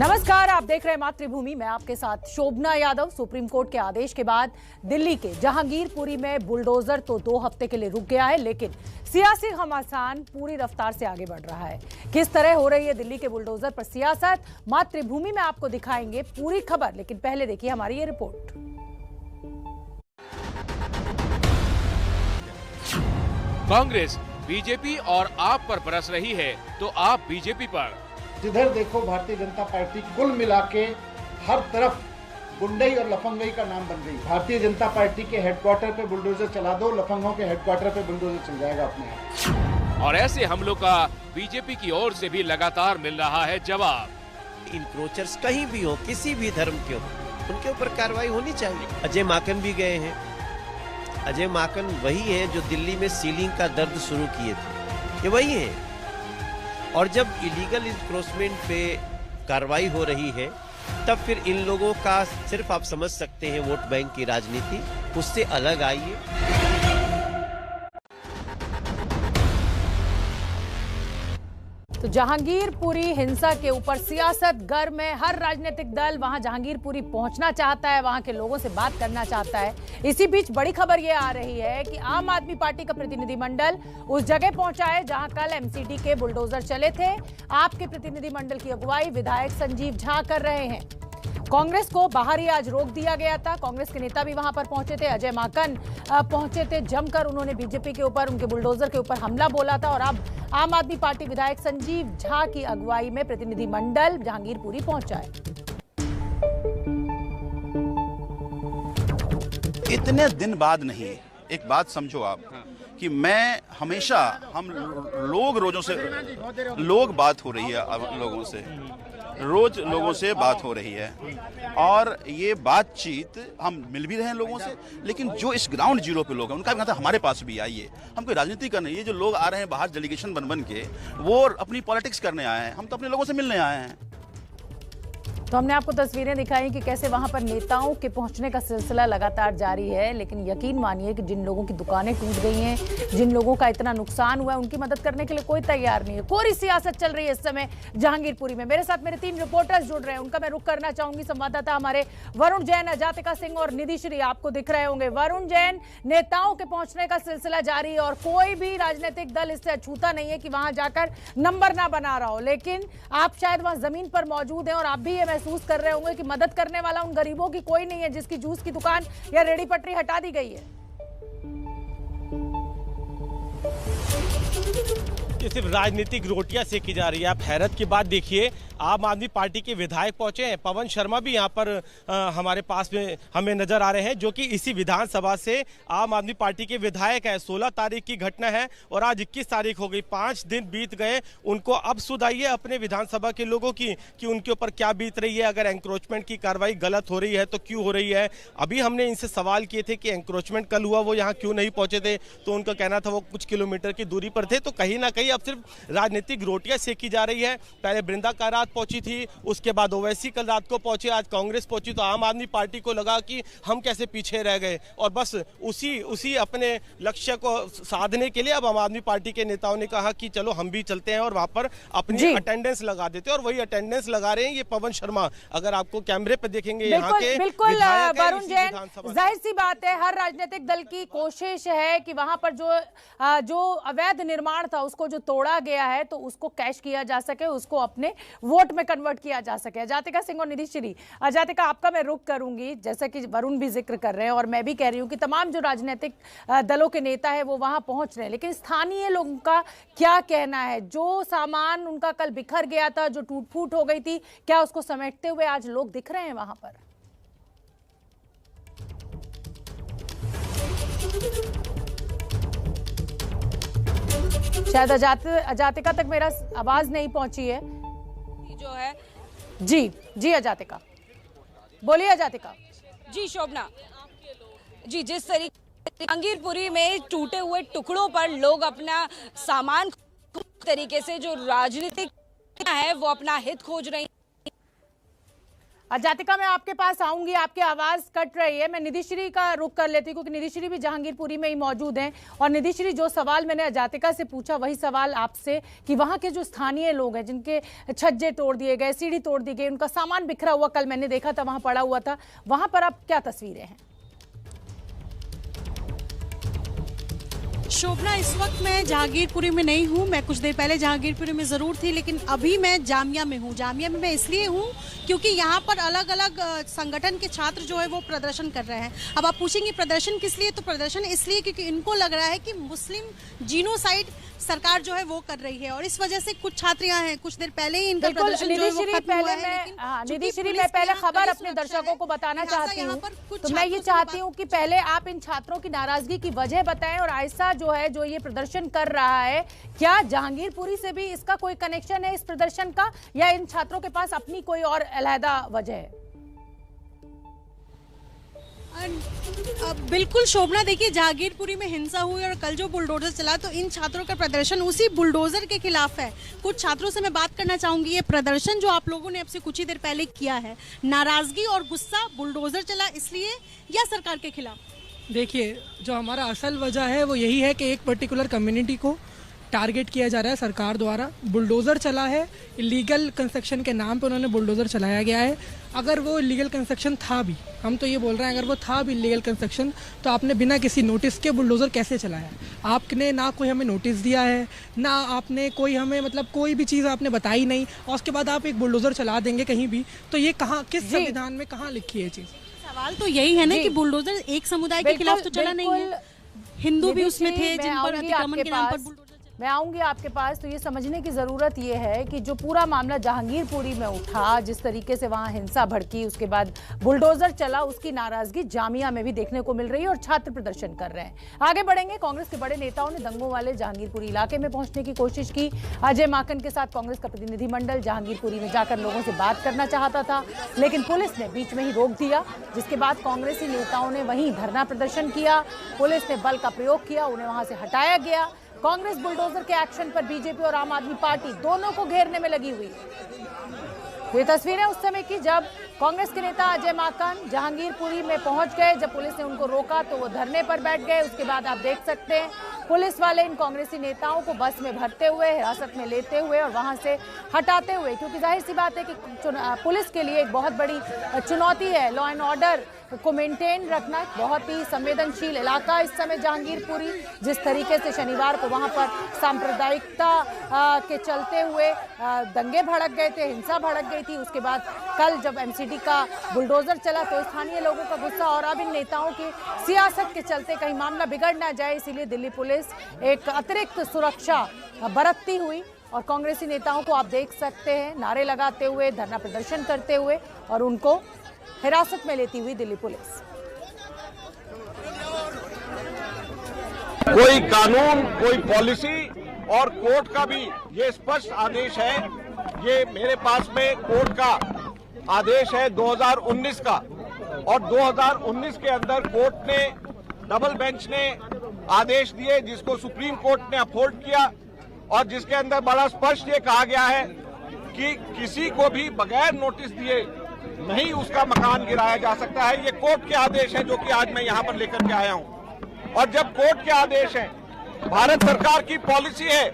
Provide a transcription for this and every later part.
नमस्कार, आप देख रहे हैं मातृभूमि। मैं आपके साथ शोभना यादव। सुप्रीम कोर्ट के आदेश के बाद दिल्ली के जहांगीरपुरी में बुलडोजर तो 2 हफ्ते के लिए रुक गया है, लेकिन सियासी घमासान पूरी रफ्तार से आगे बढ़ रहा है। किस तरह हो रही है दिल्ली के बुलडोजर पर सियासत, मातृभूमि में आपको दिखाएंगे पूरी खबर। लेकिन पहले देखिए हमारी ये रिपोर्ट। कांग्रेस बीजेपी और आप पर बरस रही है तो आप बीजेपी पर। जिधर देखो भारतीय जनता पार्टी कुल मिला के हर तरफ गुंडई और लफंगई का नाम बन गई। भारतीय जनता पार्टी के हेडक्वार्टर पे बुलडोजर चला दो, लफंगों के हेडक्वार्टर पे बुलडोजर चल जाएगा अपने आप। और ऐसे हमलों का बीजेपी की ओर से भी लगातार मिल रहा है जवाब। इंक्रोचर्स कहीं भी हो, किसी भी धर्म के हो, उनके ऊपर कार्रवाई होनी चाहिए। अजय माकन भी गए हैं। अजय माकन वही है जो दिल्ली में सीलिंग का दर्द शुरू किए थे, ये वही है। और जब इलीगल इंक्रोचमेंट पे कार्रवाई हो रही है तब फिर इन लोगों का सिर्फ आप समझ सकते हैं वोट बैंक की राजनीति, उससे अलग आइए। तो जहांगीरपुरी हिंसा के ऊपर सियासत गर्म है। हर राजनीतिक दल वहां जहांगीरपुरी पहुंचना चाहता है, वहां के लोगों से बात करना चाहता है। इसी बीच बड़ी खबर यह आ रही है कि आम आदमी पार्टी का प्रतिनिधिमंडल उस जगह पहुंचा है जहां कल एमसीडी के बुलडोजर चले थे। आपके प्रतिनिधिमंडल की अगुवाई विधायक संजीव झा कर रहे हैं। कांग्रेस को बाहर ही आज रोक दिया गया था। कांग्रेस के नेता भी वहां पर पहुंचे थे। अजय माकन पहुंचे थे। जमकर उन्होंने बीजेपी के ऊपर, उनके बुलडोजर के ऊपर हमला बोला था। और अब आम आदमी पार्टी विधायक संजीव झा की अगुवाई में प्रतिनिधिमंडल जहांगीरपुरी पहुंचा है। इतने दिन बाद नहीं, एक बात समझो आप कि मैं हमेशा लोग बात हो रही है, लोगों से रोज लोगों से बात हो रही है। और ये बातचीत हम मिल भी रहे हैं लोगों से, लेकिन जो इस ग्राउंड जीरो पे लोग हैं उनका भी कहता है हमारे पास भी आइए। हम कोई राजनीति करने, ये जो लोग आ रहे हैं बाहर डेलीगेशन बन के, वो अपनी पॉलिटिक्स करने आए हैं। हम तो अपने लोगों से मिलने आए हैं। तो हमने आपको तस्वीरें दिखाई कि कैसे वहां पर नेताओं के पहुंचने का सिलसिला लगातार जारी है। लेकिन यकीन मानिए कि जिन लोगों की दुकानें टूट गई हैं, जिन लोगों का इतना नुकसान हुआ है, उनकी मदद करने के लिए कोई तैयार नहीं है। कोरी सियासत चल रही है इस समय जहांगीरपुरी में। मेरे साथ मेरे 3 रिपोर्टर्स जुड़ रहे हैं, उनका मैं रुख करना चाहूंगी। संवाददाता हमारे वरुण जैन, अजातिका सिंह और निधि श्री आपको दिख रहे होंगे। वरुण जैन, नेताओं के पहुंचने का सिलसिला जारी है और कोई भी राजनीतिक दल इससे अछूता नहीं है कि वहां जाकर नंबर ना बना रहा हो। लेकिन आप शायद वहां जमीन पर मौजूद हैं और आप भी ये महसूस कर रहे होंगे कि मदद करने वाला उन गरीबों की कोई नहीं है जिसकी जूस की दुकान या रेडी पटरी हटा दी गई है। ये सिर्फ राजनीतिक रोटियां सेकी जा रही है। आप हैरत की बात देखिए, आम आदमी पार्टी के विधायक पहुंचे हैं। पवन शर्मा भी यहाँ पर हमारे पास में हमें नजर आ रहे हैं, जो कि इसी विधानसभा से आम आदमी पार्टी के विधायक है। 16 तारीख की घटना है और आज 21 तारीख हो गई। 5 दिन बीत गए। उनको अब सुध आई है अपने विधानसभा के लोगों की कि उनके ऊपर क्या बीत रही है। अगर एंक्रोचमेंट की कार्रवाई गलत हो रही है तो क्यों हो रही है। अभी हमने इनसे सवाल किए थे कि एंक्रोचमेंट कल हुआ, वो यहाँ क्यों नहीं पहुंचे थे, तो उनका कहना था वो कुछ किलोमीटर की दूरी पर थे। तो कहीं ना कहीं अब सिर्फ राजनीतिक रोटियां सेकी जा रही है। पहले वृंदा कारात पहुंची थी, उसके बाद ओवैसी कल रात को पहुंचे, आज कांग्रेस पहुंची। तो आम आदमी पार्टी को लगा कि हम कैसे पीछे रह गए और बस उसी अपने लक्ष्य को साधने के लिए अब आम आदमी पार्टी के नेताओं ने कहा कि चलो हम भी चलते हैं और वहां पर अपनी अटेंडेंस लगा देते हैं। और वही अटेंडेंस लगा रहे हैं ये पवन शर्मा। अगर आपको कैमरे पे देखेंगे यहाँ के बिल्कुल वरुण जैन, जाहिर सी बात है हर राजनीतिक दल की कोशिश है कि वहां पर जो अवैध निर्माण था उसको जो तोड़ा गया है तो उसको कैश किया जा सके, उसको अपने वोट में कन्वर्ट किया जा सके। अजातिका सिंह और निधि श्री, अजातिका आपका मैं रुख करूंगी। जैसे कि वरुण भी जिक्र कर रहे हैं और मैं भी कह रही हूं कि तमाम जो राजनीतिक दलों के नेता है वो वहां पहुंच रहे हैं, लेकिन स्थानीय लोगों का क्या कहना है? जो सामान उनका कल बिखर गया था, जो टूट फूट हो गई थी, क्या उसको समेटते हुए आज लोग दिख रहे हैं वहां पर? शायद अजातिका तक मेरा आवाज नहीं पहुंची है जो है। जी अजातिका बोलिए। अजातिका जी शोभना जी, जिस तरीके जहांगीरपुरी में टूटे हुए टुकड़ों पर लोग अपना सामान तरीके से जो राजनीतिक है वो अपना हित खोज रहे हैं। जातिका, मैं आपके पास आऊंगी, आपकी आवाज कट रही है। मैं निधिश्री का रुख कर लेती हूँ क्योंकि निधिश्री भी जहांगीरपुरी में ही मौजूद हैं। और निधिश्री, जो सवाल मैंने जातिका से पूछा वही सवाल आपसे कि वहां के जो स्थानीय लोग हैं जिनके छज्जे तोड़ दिए गए, सीढ़ी तोड़ दी गई, उनका सामान बिखरा हुआ कल मैंने देखा था, वहां पड़ा हुआ था, वहां पर अब क्या तस्वीरें हैं? शोभना, इस वक्त मैं जहांगीरपुरी में नहीं हूँ। मैं कुछ देर पहले जहांगीरपुरी में ज़रूर थी, लेकिन अभी मैं जामिया में हूँ। जामिया में मैं इसलिए हूँ क्योंकि यहाँ पर अलग अलग संगठन के छात्र जो है वो प्रदर्शन कर रहे हैं। अब आप पूछेंगे प्रदर्शन किस लिए, तो प्रदर्शन इसलिए क्योंकि इनको लग रहा है कि मुस्लिम जीनोसाइड सरकार जो है वो कर रही है, और इस वजह से कुछ छात्र यहाँ हैं। कुछ देर पहले ही इनका प्रदर्शन जो है वो खत्म हुआ है, लेकिन निधिश्री, मैं पहले खबर अपने दर्शकों को बताना चाहती हूँ, तो मैं ये चाहती हूँ कि पहले आप इन छात्रों की नाराजगी की वजह बताएं। और आयशा जो है, जो ये प्रदर्शन कर रहा है, क्या जहांगीरपुरी से भी इसका कोई कनेक्शन है इस प्रदर्शन का, या इन छात्रों के पास अपनी कोई और अलहदा वजह है? बिल्कुल शोभना, देखिए जहांगीरपुरी में हिंसा हुई और कल जो बुलडोजर चला, तो इन छात्रों का प्रदर्शन उसी बुलडोजर के खिलाफ है। कुछ छात्रों से मैं बात करना चाहूंगी। ये प्रदर्शन जो आप लोगों ने अब से कुछ ही देर पहले किया है, नाराजगी और गुस्सा बुलडोजर चला इसलिए या सरकार के खिलाफ? देखिए, जो हमारा असल वजह है वो यही है कि एक पर्टिकुलर कम्युनिटी को टारगेट किया जा रहा है सरकार द्वारा। बुलडोज़र चला है, इलीगल कंस्ट्रक्शन के नाम पे उन्होंने बुलडोज़र चलाया गया है। अगर वो इलीगल कंस्ट्रक्शन था भी, हम तो ये बोल रहे हैं, अगर वो था भी इलीगल कंस्ट्रक्शन, तो आपने बिना किसी नोटिस के बुलडोज़र कैसे चलाया? आपने ना कोई हमें नोटिस दिया है, ना आपने कोई हमें मतलब कोई भी चीज़ आपने बताई नहीं, और उसके बाद आप एक बुलडोज़र चला देंगे कहीं भी, तो ये कहाँ, किस संविधान में कहाँ लिखी है चीज़? सवाल तो यही है ना कि बुलडोजर एक समुदाय के खिलाफ तो चला नहीं है, हिंदू भी उसमें थे जिन पर अतिक्रमण के नाम पर बुलडोजर। मैं आऊंगी आपके पास। तो ये समझने की जरूरत ये है कि जो पूरा मामला जहांगीरपुरी में उठा, जिस तरीके से वहां हिंसा भड़की, उसके बाद बुलडोजर चला, उसकी नाराजगी जामिया में भी देखने को मिल रही है और छात्र प्रदर्शन कर रहे हैं। आगे बढ़ेंगे। कांग्रेस के बड़े नेताओं ने दंगों वाले जहांगीरपुरी इलाके में पहुंचने की कोशिश की। अजय माकन के साथ कांग्रेस का प्रतिनिधिमंडल जहांगीरपुरी में जाकर लोगों से बात करना चाहता था, लेकिन पुलिस ने बीच में ही रोक दिया, जिसके बाद कांग्रेसी नेताओं ने वहीं धरना प्रदर्शन किया। पुलिस ने बल का प्रयोग किया, उन्हें वहां से हटाया गया। कांग्रेस बुलडोजर के एक्शन पर बीजेपी और आम आदमी पार्टी दोनों को घेरने में लगी हुई है। ये तस्वीरें उस समय की जब कांग्रेस के नेता अजय माकन जहांगीरपुरी में पहुंच गए। जब पुलिस ने उनको रोका तो वो धरने पर बैठ गए। उसके बाद आप देख सकते हैं पुलिस वाले इन कांग्रेसी नेताओं को बस में भरते हुए, हिरासत में लेते हुए और वहां से हटाते हुए, क्योंकि जाहिर सी बात है कि पुलिस के लिए एक बहुत बड़ी चुनौती है लॉ एंड ऑर्डर को मेंटेन रखना। बहुत ही संवेदनशील इलाका इस समय जहांगीरपुरी। जिस तरीके से शनिवार को वहां पर सांप्रदायिकता के चलते हुए दंगे भड़क गए थे, हिंसा भड़क गई थी, उसके बाद कल जब एमसीडी का बुलडोजर चला तो स्थानीय लोगों का गुस्सा और अब इन नेताओं की सियासत के चलते कहीं मामला बिगड़ ना जाए, इसीलिए दिल्ली पुलिस एक अतिरिक्त सुरक्षा बरतती हुई। और कांग्रेसी नेताओं को आप देख सकते हैं नारे लगाते हुए, धरना प्रदर्शन करते हुए और उनको हिरासत में लेती हुई दिल्ली पुलिस। कोई कानून, कोई पॉलिसी और कोर्ट का भी ये स्पष्ट आदेश है। ये मेरे पास में कोर्ट का आदेश है 2019 का, और 2019 के अंदर कोर्ट ने, डबल बेंच ने आदेश दिए जिसको सुप्रीम कोर्ट ने अपहोल्ड किया, और जिसके अंदर बड़ा स्पष्ट ये कहा गया है कि किसी को भी बगैर नोटिस दिए नहीं उसका मकान गिराया जा सकता है। ये कोर्ट के आदेश है जो कि आज मैं यहाँ पर लेकर के आया हूँ। और जब कोर्ट के आदेश है, भारत सरकार की पॉलिसी है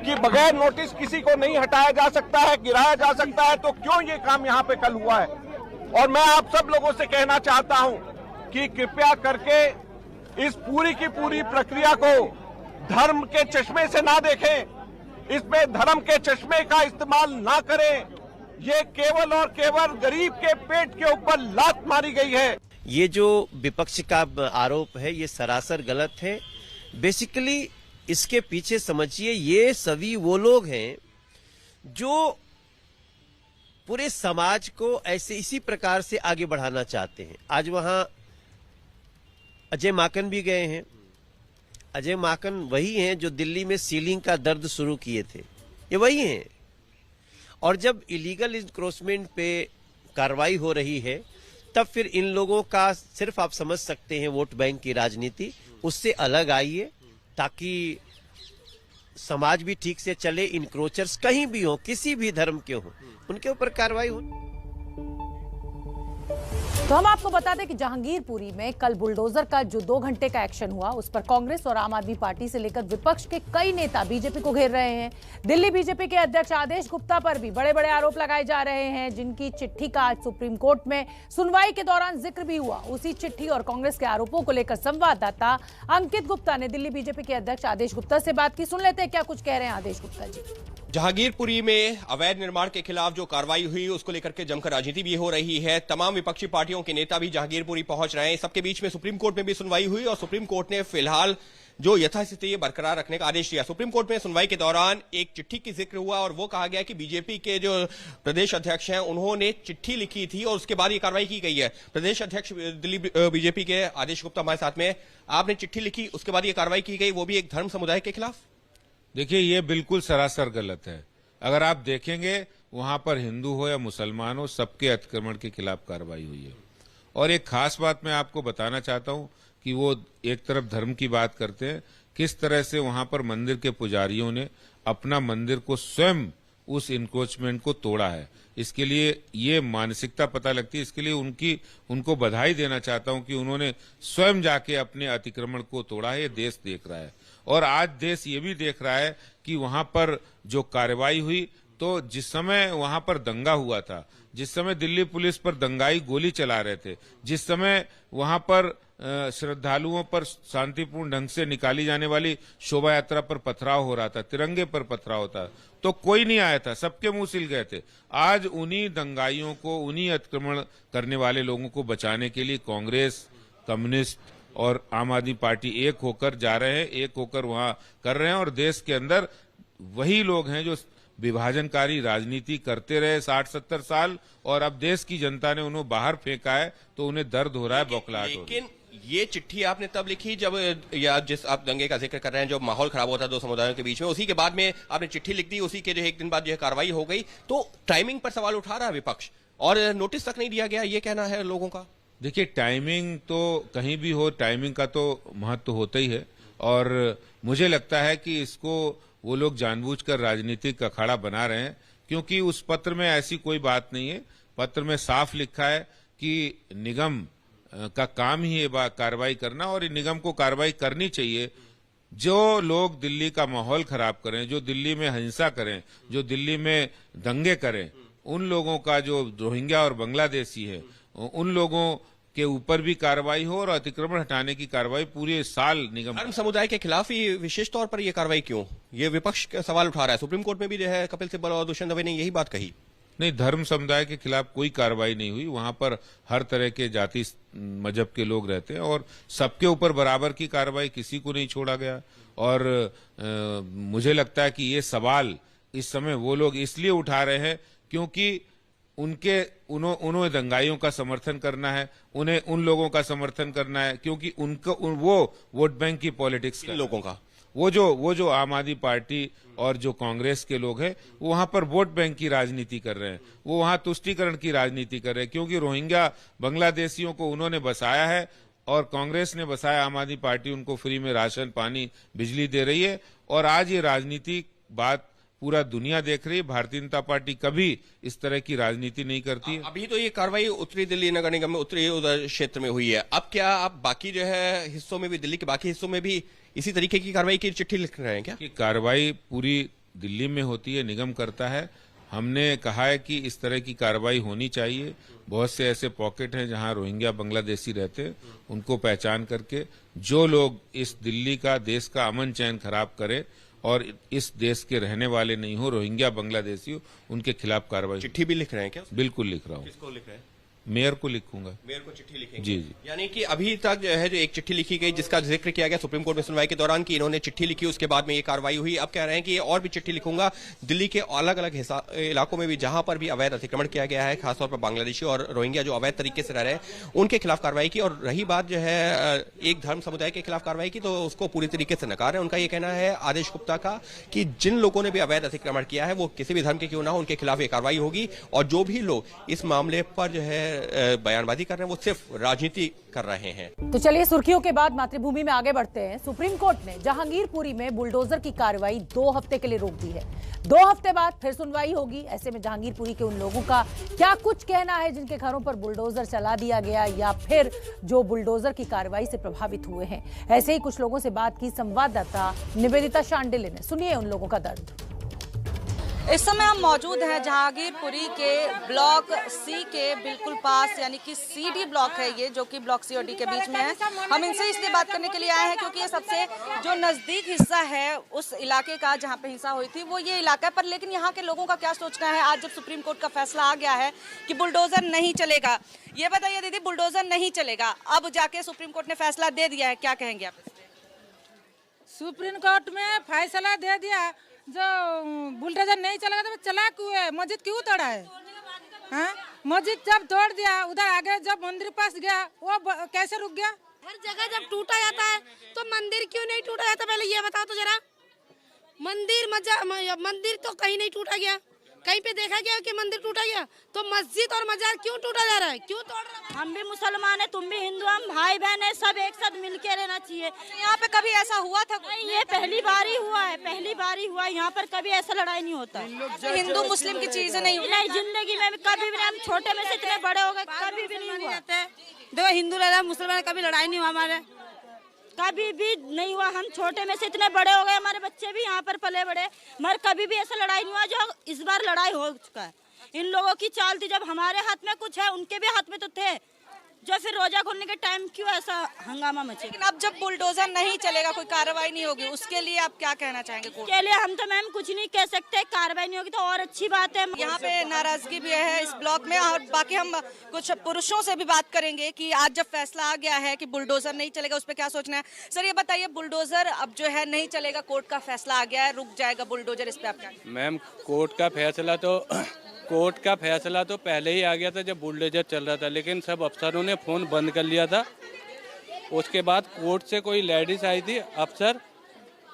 कि बगैर नोटिस किसी को नहीं हटाया जा सकता है, गिराया जा सकता है, तो क्यों ये काम यहाँ पे कल हुआ है? और मैं आप सब लोगों से कहना चाहता हूँ कि कृपया करके इस पूरी की पूरी प्रक्रिया को धर्म के चश्मे से ना देखें, इसमें धर्म के चश्मे का इस्तेमाल ना करें। ये केवल और केवल गरीब के पेट के ऊपर लात मारी गई है। ये जो विपक्ष का आरोप है ये सरासर गलत है। बेसिकली इसके पीछे समझिए ये सभी वो लोग हैं जो पूरे समाज को ऐसे इसी प्रकार से आगे बढ़ाना चाहते हैं। आज वहां अजय माकन भी गए हैं। अजय माकन वही हैं जो दिल्ली में सीलिंग का दर्द शुरू किए थे, ये वही हैं। और जब इलीगल इंक्रोचमेंट पे कार्रवाई हो रही है तब फिर इन लोगों का सिर्फ आप समझ सकते हैं वोट बैंक की राजनीति, उससे अलग आइए ताकि समाज भी ठीक से चले। इंक्रोचर्स कहीं भी हो, किसी भी धर्म के हो, उनके ऊपर कार्रवाई हो। तो हम आपको बता दें कि जहांगीरपुरी में कल बुलडोजर का जो 2 घंटे का एक्शन हुआ उस पर कांग्रेस और आम आदमी पार्टी से लेकर विपक्ष के कई नेता बीजेपी को घेर रहे हैं। दिल्ली बीजेपी के अध्यक्ष आदेश गुप्ता पर भी बड़े बड़े आरोप लगाए जा रहे हैं, जिनकी चिट्ठी का आज सुप्रीम कोर्ट में सुनवाई के दौरान जिक्र भी हुआ। उसी चिट्ठी और कांग्रेस के आरोपों को लेकर संवाददाता अंकित गुप्ता ने दिल्ली बीजेपी के अध्यक्ष आदेश गुप्ता से बात की। सुन लेते हैं क्या कुछ कह रहे हैं आदेश गुप्ता जी। जहांगीरपुरी में अवैध निर्माण के खिलाफ जो कार्रवाई हुई उसको लेकर के जमकर राजनीति भी हो रही है। तमाम विपक्षी पार्टियों के नेता भी जहांगीरपुरी पहुंच रहे हैं। सबके बीच में सुप्रीम कोर्ट में भी सुनवाई हुई और सुप्रीम कोर्ट ने फिलहाल जो यथास्थिति बरकरार रखने का आदेश दिया। सुप्रीम कोर्ट में सुनवाई के दौरान एक चिट्ठी की जिक्र हुआ और वो कहा गया कि बीजेपी के जो प्रदेश अध्यक्ष हैं उन्होंने चिट्ठी लिखी थी और उसके बाद ये कार्रवाई की गई है। प्रदेश अध्यक्ष दिल्ली बीजेपी के आदेश गुप्ता हमारे साथ में, आपने चिट्ठी लिखी, उसके बाद ये कार्रवाई की गई, वो भी एक धर्म समुदाय के खिलाफ। देखिए, ये बिल्कुल सरासर गलत है। अगर आप देखेंगे वहां पर हिंदू हो या मुसलमान हो, सबके अतिक्रमण के खिलाफ कार्रवाई हुई है। और एक खास बात मैं आपको बताना चाहता हूं कि वो एक तरफ धर्म की बात करते हैं, किस तरह से वहां पर मंदिर के पुजारियों ने अपना मंदिर को स्वयं उस इंक्रोचमेंट को तोड़ा है। इसके लिए ये मानसिकता पता लगती है। इसके लिए उनको बधाई देना चाहता हूं कि उन्होंने स्वयं जाके अपने अतिक्रमण को तोड़ा है। ये देश देख रहा है और आज देश ये भी देख रहा है कि वहां पर जो कार्रवाई हुई, तो जिस समय वहां पर दंगा हुआ था, जिस समय दिल्ली पुलिस पर दंगाई गोली चला रहे थे, जिस समय वहां पर श्रद्धालुओं पर शांतिपूर्ण ढंग से निकाली जाने वाली शोभा यात्रा पर पथराव हो रहा था, तिरंगे पर पथराव होता, तो कोई नहीं आया था, सबके मुंह सिल गए थे। आज उन्हीं दंगाइयों को, उन्हीं अतिक्रमण करने वाले लोगों को बचाने के लिए कांग्रेस, कम्युनिस्ट और आम आदमी पार्टी एक होकर जा रहे हैं, एक होकर वहां कर रहे हैं। और देश के अंदर वही लोग हैं जो विभाजनकारी राजनीति करते रहे 60-70 साल, और अब देश की जनता ने उन्हें बाहर फेंका है तो उन्हें दर्द हो रहा है, बौखलाहट हो रही है। लेकिन ये चिट्ठी आपने तब लिखी जब, या जिस आप दंगे का जिक्र कर रहे हैं, जो माहौल खराब होता है दो समुदायों के बीच में, उसी के बाद में आपने चिट्ठी लिख दी, उसी के जो एक दिन बाद जो कार्रवाई हो गई, तो टाइमिंग पर सवाल उठा रहा है विपक्ष और नोटिस तक नहीं दिया गया, ये कहना है लोगों का। देखिए, टाइमिंग तो कहीं भी हो, टाइमिंग का तो महत्व होता ही है। और मुझे लगता है कि इसको वो लोग जानबूझकर राजनीतिक अखाड़ा बना रहे हैं, क्योंकि उस पत्र में ऐसी कोई बात नहीं है। पत्र में साफ लिखा है कि निगम का काम ही है कार्रवाई करना, और निगम को कार्रवाई करनी चाहिए। जो लोग दिल्ली का माहौल खराब करें, जो दिल्ली में हिंसा करें, जो दिल्ली में दंगे करें, उन लोगों का, जो रोहिंग्या और बांग्लादेशी है, उन लोगों के ऊपर भी कार्रवाई हो और अतिक्रमण हटाने की कार्रवाई पूरे साल निगम। धर्म समुदाय के खिलाफ ही विशेष तौर पर यह कार्रवाई क्यों, ये विपक्ष का सवाल उठा रहा है। सुप्रीम कोर्ट में भी जो है कपिल सिब्बल और दुष्यंत दवे ने यही बात कही। नहीं, धर्म समुदाय के खिलाफ कोई कार्रवाई नहीं हुई। वहां पर हर तरह के जाति मजहब के लोग रहते हैं और सबके ऊपर बराबर की कार्रवाई, किसी को नहीं छोड़ा गया। और मुझे लगता है कि ये सवाल इस समय वो लोग इसलिए उठा रहे हैं क्योंकि उन्होंने दंगाइयों का समर्थन करना है, उन्हें उन लोगों का समर्थन करना है, क्योंकि वो वोट बैंक की पॉलिटिक्स लोगों का, वो जो आम आदमी पार्टी और जो कांग्रेस के लोग हैं, वो वहां पर वोट बैंक की राजनीति कर रहे हैं, वो वहां तुष्टीकरण की राजनीति कर रहे हैं। क्योंकि रोहिंग्या बांग्लादेशियों को उन्होंने बसाया है और कांग्रेस ने बसाया, आम आदमी पार्टी उनको फ्री में राशन, पानी, बिजली दे रही है। और आज ये राजनीतिक बात पूरा दुनिया देख रही है। भारतीय जनता पार्टी कभी इस तरह की राजनीति नहीं करती है। अभी तो ये कार्रवाई उत्तरी दिल्ली नगर निगम में, उत्तरी उधर क्षेत्र में हुई है। अब क्या आप बाकी जो है हिस्सों में भी, दिल्ली के बाकी हिस्सों में भी इसी तरीके की कार्रवाई की चिट्ठी लिख रहे हैं क्या? कि कार्रवाई पूरी दिल्ली में होती है, निगम करता है। हमने कहा है कि इस तरह की कार्रवाई होनी चाहिए। बहुत से ऐसे पॉकेट हैं जहां रोहिंग्या बांग्लादेशी रहते हैं, उनको पहचान करके जो लोग इस दिल्ली का, देश का अमन चैन खराब करें और इस देश के रहने वाले नहीं हो, रोहिंग्या बांग्लादेशी हो, उनके खिलाफ कार्रवाई। चिट्ठी भी लिख रहे हैं क्या? बिल्कुल लिख रहा हूँ। किसको लिख रहे हैं? मेयर को लिखूंगा। मेयर को चिट्ठी लिखेंगे? जी जी। यानी कि अभी तक जो है, जो एक चिट्ठी लिखी गई जिसका जिक्र किया गया सुप्रीम कोर्ट में सुनवाई के दौरान कि इन्होंने चिट्ठी लिखी, उसके बाद में ये कार्रवाई हुई। अब कह रहे हैं कि और भी चिट्ठी लिखूंगा दिल्ली के अलग अलग इलाकों में भी जहां पर भी अवैध अतिक्रमण किया गया है, खासतौर पर बांग्लादेशी और रोहिंग्या जो अवैध तरीके से रह रहे हैं, उनके खिलाफ कार्रवाई की। और रही बात जो है एक धर्म समुदाय के खिलाफ कार्रवाई की, तो उसको पूरी तरीके से नकार है। उनका ये कहना है आदेश गुप्ता का कि जिन लोगों ने भी अवैध अतिक्रमण किया है, वो किसी भी धर्म के क्यों ना हो, उनके खिलाफ ये कार्रवाई होगी। और जो भी लोग इस मामले पर जो है बयानबाजी कर रहे हैं वो सिर्फ राजनीति कर रहे हैं। तो चलिए सुर्खियों के बाद मातृभूमि में आगे बढ़ते हैं। सुप्रीम कोर्ट ने जहांगीरपुरी में बुलडोजर की कार्रवाई 2 हफ्ते के लिए रोक दी है। 2 हफ्ते बाद फिर सुनवाई होगी। ऐसे में जहांगीरपुरी के उन लोगों का क्या कुछ कहना है जिनके घरों पर बुलडोजर चला दिया गया, या फिर जो बुलडोजर की कार्रवाई से प्रभावित हुए हैं। ऐसे ही कुछ लोगों से बात की संवाददाता निवेदिता शांडिल्य ने। सुनिए उन लोगों का दर्द। इस समय हम मौजूद हैं जहांगीरपुरी के ब्लॉक सी के बिल्कुल पास, यानी कि CD ब्लॉक है ये, जो कि ब्लॉक सी और डी के बीच में है। हम इनसे इसलिए बात करने के लिए आए हैं क्योंकि ये सबसे जो नज़दीक हिस्सा है उस इलाके का जहां पे हिंसा हुई थी वो ये इलाका है। पर लेकिन यहाँ के लोगों का क्या सोचना है आज जब सुप्रीम कोर्ट का फैसला आ गया है कि बुलडोजर नहीं चलेगा। ये बताइए दीदी, बुलडोजर नहीं चलेगा, अब जाके सुप्रीम कोर्ट ने फैसला दे दिया है, क्या कहेंगे आप? सुप्रीम कोर्ट में फैसला दे दिया, जो बुलडोजर नहीं चलेगा तो चला क्यों है? मस्जिद क्यों तोड़ा है? हाँ, मस्जिद जब तोड़ दिया, उधर आगे जब मंदिर पास गया वो कैसे रुक गया? हर जगह जब टूटा जाता है तो मंदिर क्यों नहीं टूटा जाता? पहले ये बताओ तो जरा। मंदिर तो कहीं नहीं टूटा गया, कहीं पे देखा गया कि मंदिर टूटा गया? तो मस्जिद और मजार क्यों टूटा जा रहा है? क्यों तोड़ रहा है? हम भी मुसलमान है, तुम भी हिंदू, हम भाई बहन है, सब एक साथ मिलके रहना चाहिए। यहाँ पे कभी ऐसा हुआ था? नहीं, ये पहली बार ही हुआ है, पहली बार ही हुआ है। यहाँ पर कभी ऐसा लड़ाई नहीं होता। हिंदू मुस्लिम की चीज नहीं, जिंदगी में कभी भी। हम छोटे में से इतने बड़े हो गए, कभी भी नहीं हुआ। देखो हिंदू लड़ा मुसलमान कभी लड़ाई नहीं हुआ हमारे, कभी भी नहीं हुआ। हम छोटे में से इतने बड़े हो गए, हमारे बच्चे भी यहाँ पर पले बड़े, मगर कभी भी ऐसा लड़ाई नहीं हुआ जो इस बार लड़ाई हो चुका है। इन लोगों की चाल थी, जब हमारे हाथ में कुछ है उनके भी हाथ में तो थे, जो फिर रोजा खोलने के टाइम क्यों ऐसा हंगामा मचे? लेकिन अब जब बुलडोजर नहीं चलेगा, कोई कार्रवाई नहीं होगी, उसके लिए आप क्या कहना चाहेंगे? के लिए हम तो मैम कुछ नहीं कह सकते, कार्रवाई नहीं होगी तो और अच्छी बात है। यहाँ पे नाराजगी भी है इस ब्लॉक में, और बाकी हम कुछ पुरुषों से भी बात करेंगे कि आज जब फैसला आ गया है कि बुलडोजर नहीं चलेगा उस पर क्या सोचना है। सर ये बताइए, बुलडोजर अब जो है नहीं चलेगा, कोर्ट का फैसला आ गया है, रुक जाएगा बुलडोजर, इस पे आप क्या? मैम कोर्ट का फैसला तो पहले ही आ गया था जब बुलडोजर चल रहा था, लेकिन सब अफसरों ने फ़ोन बंद कर लिया था। उसके बाद कोर्ट से कोई लेडीज आई थी अफसर,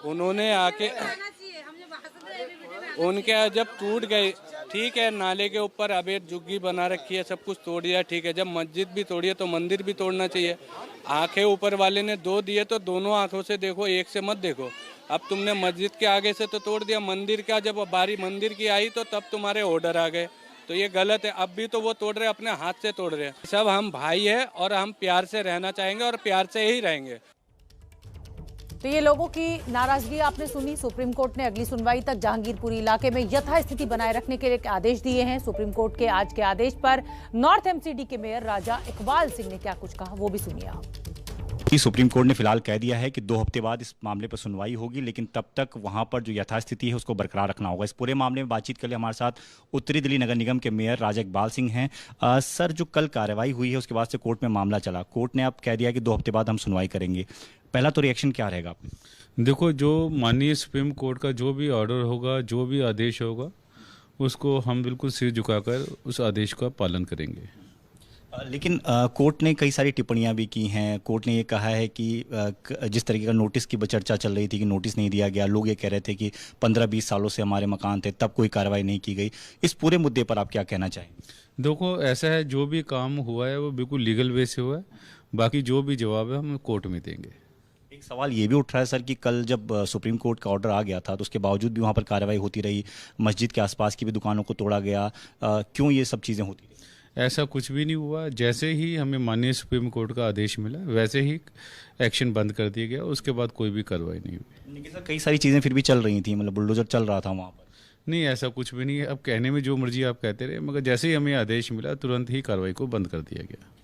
उन्होंने आके उनके जब टूट गए, ठीक है, नाले के ऊपर अब एक झुग्गी बना रखी है, सब कुछ तोड़ दिया, ठीक है। जब मस्जिद भी तोड़ी है तो मंदिर भी तोड़ना चाहिए। आंखें ऊपर वाले ने 2 दिए तो दोनों आंखों से देखो, एक से मत देखो। अब तुमने मस्जिद के आगे से तो तोड़ दिया, मंदिर का जब बारी मंदिर की आई तो तब तुम्हारे ऑर्डर आ गए, तो ये गलत है। अब भी तो वो तोड़ रहे, अपने हाथ से तोड़ रहे हैं। सब हम भाई है और हम प्यार से रहना चाहेंगे और प्यार से ही रहेंगे। तो ये लोगों की नाराजगी आपने सुनी। सुप्रीम कोर्ट ने अगली सुनवाई तक जहांगीरपुरी इलाके में यथास्थिति बनाए रखने के लिए आदेश दिए हैं। सुप्रीम कोर्ट के आज के आदेश पर नॉर्थ एमसीडी के मेयर राजा इकबाल सिंह ने क्या कुछ कहा, वो भी सुनिए आप। सुप्रीम कोर्ट ने फिलहाल कह दिया है कि 2 हफ्ते बाद इस मामले पर सुनवाई होगी, लेकिन तब तक वहां पर जो यथास्थिति है उसको बरकरार रखना होगा। इस पूरे मामले में बातचीत के लिए हमारे साथ उत्तरी दिल्ली नगर निगम के मेयर राजा इकबाल सिंह हैं। सर, जो कल कार्रवाई हुई है उसके बाद से कोर्ट में मामला चला, कोर्ट ने अब कह दिया कि 2 हफ्ते बाद हम सुनवाई करेंगे, पहला तो रिएक्शन क्या रहेगा आपका? देखो, जो माननीय सुप्रीम कोर्ट का जो भी ऑर्डर होगा, जो भी आदेश होगा, उसको हम बिल्कुल सिर झुकाकर उस आदेश का पालन करेंगे। लेकिन कोर्ट ने कई सारी टिप्पणियां भी की हैं। कोर्ट ने ये कहा है कि जिस तरीके का नोटिस की चर्चा चल रही थी कि नोटिस नहीं दिया गया, लोग ये कह रहे थे कि 15-20 सालों से हमारे मकान थे, तब कोई कार्रवाई नहीं की गई। इस पूरे मुद्दे पर आप क्या कहना चाहेंगे? देखो, ऐसा है, जो भी काम हुआ है वो बिल्कुल लीगल वे से हुआ है, बाकी जो भी जवाब है हम कोर्ट में देंगे। एक सवाल ये भी उठ रहा है सर कि कल जब सुप्रीम कोर्ट का ऑर्डर आ गया था तो उसके बावजूद भी वहाँ पर कार्रवाई होती रही, मस्जिद के आसपास की भी दुकानों को तोड़ा गया, क्यों ये सब चीज़ें होती रही? ऐसा कुछ भी नहीं हुआ। जैसे ही हमें माननीय सुप्रीम कोर्ट का आदेश मिला वैसे ही एक्शन बंद कर दिया गया, उसके बाद कोई भी कार्रवाई नहीं हुई। लेकिन सर कई सारी चीज़ें फिर भी चल रही थी, मतलब बुलडोजर चल रहा था वहाँ पर। नहीं, ऐसा कुछ भी नहीं है। अब कहने में जो मर्जी आप कहते रहे, मगर जैसे ही हमें आदेश मिला तुरंत ही कार्रवाई को बंद कर दिया गया।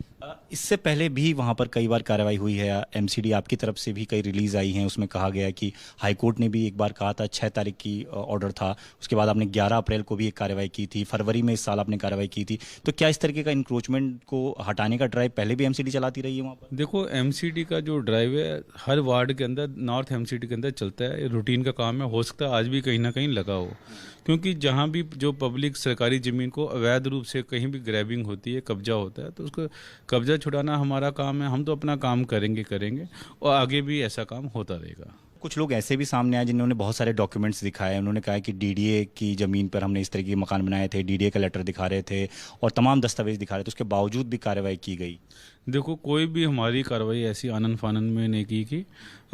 इससे पहले भी वहाँ पर कई बार कार्रवाई हुई है, एमसीडी आपकी तरफ से भी कई रिलीज आई हैं, उसमें कहा गया कि हाईकोर्ट ने भी एक बार कहा था, 6 तारीख की ऑर्डर था, उसके बाद आपने 11 अप्रैल को भी एक कार्रवाई की थी, फरवरी में इस साल आपने कार्रवाई की थी। तो क्या इस तरीके का इंक्रोचमेंट को हटाने का ड्राइव पहले भी एमसीडी चलाती रही है वहाँ पर? देखो, एमसीडी का जो ड्राइव है हर वार्ड के अंदर, नॉर्थ एमसीडी के अंदर चलता है, रूटीन का काम है। हो सकता है आज भी कहीं ना कहीं लगा हो, क्योंकि जहाँ भी जो पब्लिक सरकारी ज़मीन को अवैध रूप से कहीं भी ग्रैबिंग होती है, कब्जा होता है, तो उसको कब्जा छुड़ाना हमारा काम है। हम तो अपना काम करेंगे और आगे भी ऐसा काम होता रहेगा। कुछ लोग ऐसे भी सामने आए जिन्होंने बहुत सारे डॉक्यूमेंट्स दिखाए। उन्होंने कहा कि डीडीए की ज़मीन पर हमने इस तरह के मकान बनाए थे, डीडीए का लेटर दिखा रहे थे और तमाम दस्तावेज दिखा रहे थे, उसके बावजूद भी कार्रवाई की गई। देखो, कोई भी हमारी कार्रवाई ऐसी आनन फानन में नहीं की कि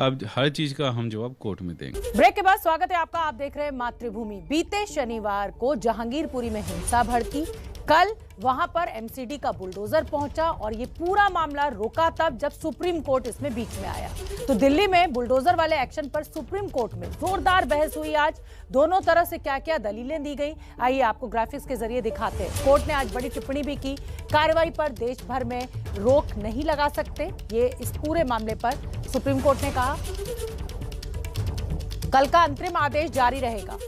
अब हर चीज़ का हम जवाब कोर्ट में देंगे। ब्रेक के बाद स्वागत है आपका, आप देख रहे हैं मातृभूमि। बीते शनिवार को जहांगीरपुरी में हिंसा भड़की। कल वहां पर एमसीडी का बुलडोजर पहुंचा और ये पूरा मामला रुका तब जब सुप्रीम कोर्ट इसमें बीच में आया। तो दिल्ली में बुलडोजर वाले एक्शन पर सुप्रीम कोर्ट में जोरदार बहस हुई। आज दोनों तरफ से क्या क्या दलीलें दी गई, आइए आपको ग्राफिक्स के जरिए दिखाते हैं। कोर्ट ने आज बड़ी टिप्पणी भी की, कार्रवाई पर देश भर में रोक नहीं लगा सकते, ये इस पूरे मामले पर सुप्रीम कोर्ट ने कहा। कल का अंतरिम आदेश जारी रहेगा।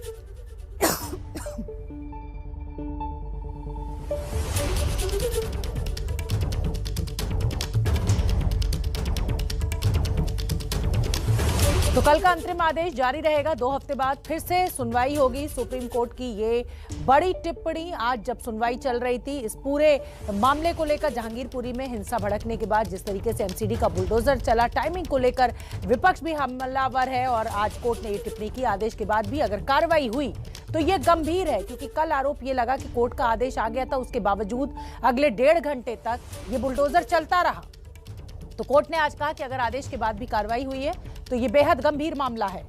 तो कल का अंतरिम आदेश जारी रहेगा। 2 हफ्ते बाद फिर से सुनवाई होगी। सुप्रीम कोर्ट की ये बड़ी टिप्पणी आज जब सुनवाई चल रही थी इस पूरे मामले को लेकर, जहांगीरपुरी में हिंसा भड़कने के बाद जिस तरीके से एमसीडी का बुलडोजर चला, टाइमिंग को लेकर विपक्ष भी हमलावर है और आज कोर्ट ने ये टिप्पणी की। आदेश के बाद भी अगर कार्रवाई हुई तो ये गंभीर है, क्योंकि कल आरोप ये लगा कि कोर्ट का आदेश आ गया था, उसके बावजूद अगले 1.5 घंटे तक ये बुलडोजर चलता रहा। तो कोर्ट ने आज कहा कि अगर आदेश के बाद भी कार्रवाई हुई है तो ये बेहद गंभीर मामला है।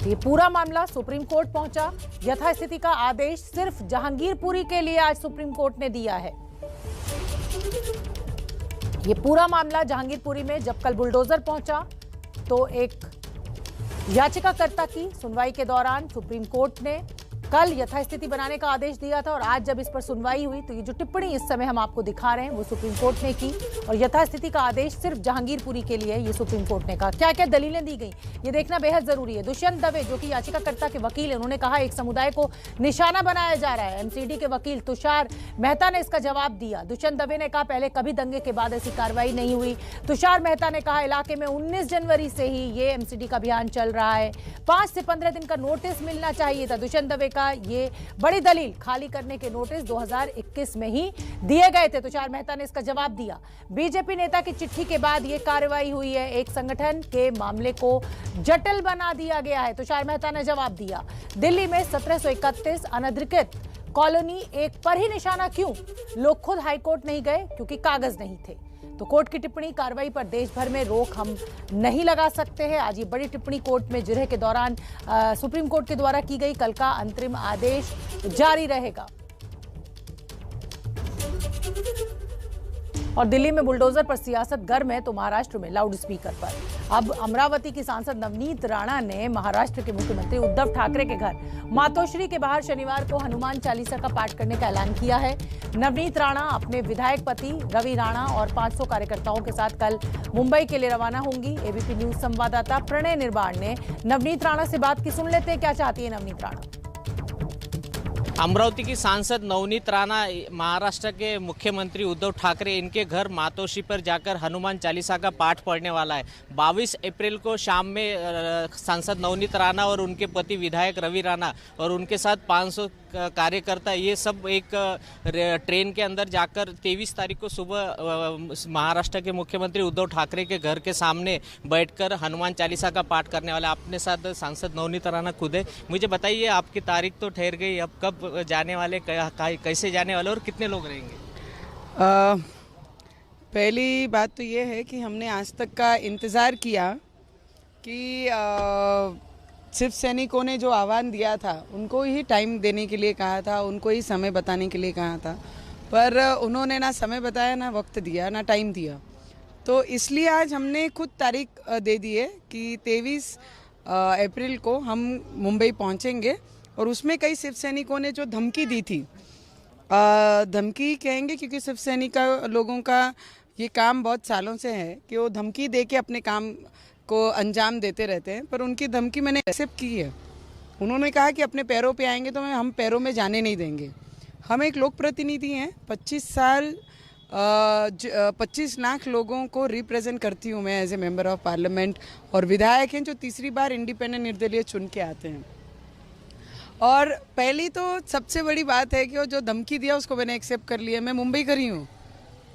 ये पूरा मामला सुप्रीम कोर्ट पहुंचा। यथास्थिति का आदेश सिर्फ जहांगीरपुरी के लिए आज सुप्रीम कोर्ट ने दिया है। ये पूरा मामला जहांगीरपुरी में जब कल बुलडोजर पहुंचा तो एक याचिकाकर्ता की सुनवाई के दौरान सुप्रीम कोर्ट ने कल यथास्थिति बनाने का आदेश दिया था और आज जब इस पर सुनवाई हुई तो ये जो टिप्पणी इस समय हम आपको दिखा रहे हैं वो सुप्रीम कोर्ट ने की और यथास्थिति का आदेश सिर्फ जहांगीरपुरी के लिए ये सुप्रीम कोर्ट ने कहा। क्या क्या दलीलें दी गई ये देखना बेहद जरूरी है। दुष्यंत दवे जो कि याचिकाकर्ता के वकील है, उन्होंने कहा एक समुदाय को निशाना बनाया जा रहा है। एमसीडी के वकील तुषार मेहता ने इसका जवाब दिया। दुष्यंत दवे ने कहा पहले कभी दंगे के बाद ऐसी कार्रवाई नहीं हुई। तुषार मेहता ने कहा इलाके में 19 जनवरी से ही ये एमसीडी का अभियान चल रहा है, 5 से 15 दिन का नोटिस मिलना चाहिए था। दुष्यंत दवे का ये बड़ी दलील, खाली करने के नोटिस 2021 में ही दिए गए थे। तुषार मेहता ने इसका जवाब दिया। बीजेपी नेता की चिट्ठी के बाद यह कार्रवाई हुई है, एक संगठन के मामले को जटिल बना दिया गया है, तुषार मेहता ने जवाब दिया। दिल्ली में 1731 अनधिकृत कॉलोनी एक पर ही निशाना क्यों? लोग खुद हाईकोर्ट नहीं गए क्योंकि कागज नहीं थे। तो कोर्ट की टिप्पणी, कार्रवाई पर देश भर में रोक हम नहीं लगा सकते हैं। आज ये बड़ी टिप्पणी कोर्ट में जिरह के दौरान सुप्रीम कोर्ट के द्वारा की गई। कल का अंतरिम आदेश जारी रहेगा। और दिल्ली में बुलडोजर पर सियासत गर्म है तो महाराष्ट्र में लाउड स्पीकर पर। अब अमरावती की सांसद नवनीत राणा ने महाराष्ट्र के मुख्यमंत्री उद्धव ठाकरे के घर मातोश्री के बाहर शनिवार को हनुमान चालीसा का पाठ करने का ऐलान किया है। नवनीत राणा अपने विधायक पति रवि राणा और 500 कार्यकर्ताओं के साथ कल मुंबई के लिए रवाना होंगी। एबीपी न्यूज संवाददाता प्रणय निर्वाण ने नवनीत राणा से बात की, सुन लेते हैं क्या चाहती है नवनीत राणा। अमरावती की सांसद नवनीत राणा महाराष्ट्र के मुख्यमंत्री उद्धव ठाकरे इनके घर मातोश्री पर जाकर हनुमान चालीसा का पाठ पढ़ने वाला है। 22 अप्रैल को शाम में सांसद नवनीत राणा और उनके पति विधायक रवि राणा और उनके साथ 500 कार्यकर्ता ये सब एक ट्रेन के अंदर जाकर 23 तारीख को सुबह महाराष्ट्र के मुख्यमंत्री उद्धव ठाकरे के घर के सामने बैठकर हनुमान चालीसा का पाठ करने वाला। अपने साथ सांसद नवनीत राणा खुद है। मुझे बताइए, आपकी तारीख तो ठहर गई, अब कब जाने वाले, कैसे जाने वाले और कितने लोग रहेंगे? पहली बात तो ये है कि हमने आज तक का इंतज़ार किया कि सिर्फ सैनिकों ने जो आह्वान दिया था उनको ही टाइम देने के लिए कहा था, उनको ही समय बताने के लिए कहा था, पर उन्होंने ना समय बताया, ना वक्त दिया, ना टाइम दिया। तो इसलिए आज हमने खुद तारीख दे दी है कि 23 अप्रैल को हम मुंबई पहुंचेंगे और उसमें कई शिव सैनिकों ने जो धमकी दी थी, धमकी कहेंगे क्योंकि शिव सैनिक लोगों का ये काम बहुत सालों से है कि वो धमकी दे के अपने काम को अंजाम देते रहते हैं, पर उनकी धमकी मैंने एक्सेप्ट की है। उन्होंने कहा कि अपने पैरों पे आएंगे तो हम पैरों में जाने नहीं देंगे। हम एक लोक प्रतिनिधि हैं, 25 लाख लोगों को रिप्रेजेंट करती हूँ मैं as a member of parliament, और विधायक हैं जो तीसरी बार इंडिपेंडेंट निर्दलीय चुन के आते हैं। और पहली तो सबसे बड़ी बात है कि वो जो धमकी दिया उसको मैंने एक्सेप्ट कर लिया। मैं मुंबई करी हूँ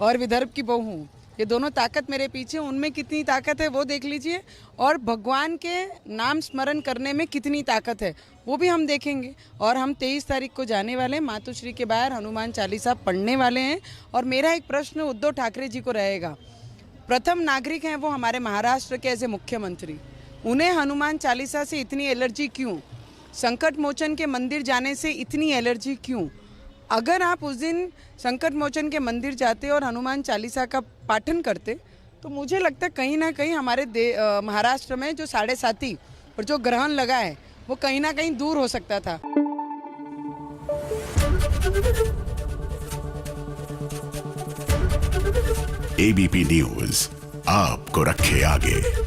और विदर्भ की बहू हूँ, ये दोनों ताकत मेरे पीछे, उनमें कितनी ताकत है वो देख लीजिए, और भगवान के नाम स्मरण करने में कितनी ताकत है वो भी हम देखेंगे। और हम 23 तारीख को जाने वाले हैं, मातोश्री के बाहर हनुमान चालीसा पढ़ने वाले हैं। और मेरा एक प्रश्न उद्धव ठाकरे जी को रहेगा, प्रथम नागरिक हैं वो हमारे महाराष्ट्र के ऐसे मुख्यमंत्री, उन्हें हनुमान चालीसा से इतनी एलर्जी क्यों? संकट मोचन के मंदिर जाने से इतनी एलर्जी क्यों? अगर आप उस दिन संकट मोचन के मंदिर जाते और हनुमान चालीसा का पाठन करते तो मुझे लगता है कहीं ना कहीं हमारे महाराष्ट्र में जो 7.5 और जो ग्रहण लगा है वो कहीं ना कहीं दूर हो सकता था। ABP न्यूज़ आपको रखे आगे।